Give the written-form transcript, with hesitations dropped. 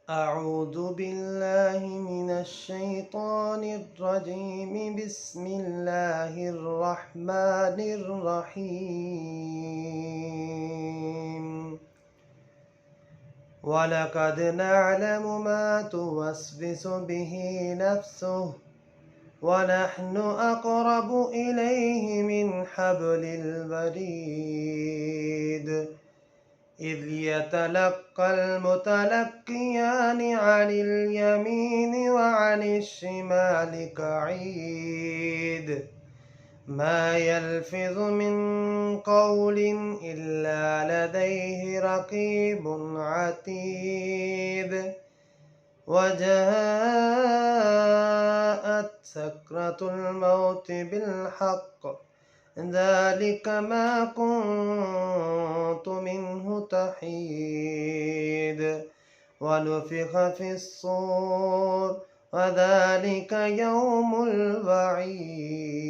أعوذ بالله من الشيطان الرجيم. بسم الله الرحمن الرحيم. ولقد نعلم ما توسوس به نفسه ونحن أقرب إليه من حبل الوريد إذ يتلقى المتلقيان عن اليمين وعن الشمال قعيد ما يلفظ من قول إلا لديه رقيب عتيد وجاءت سكرة الموت بالحق ذلك ما كنت منه تحيد ونفخ في الصور وذلك يوم الوعيد.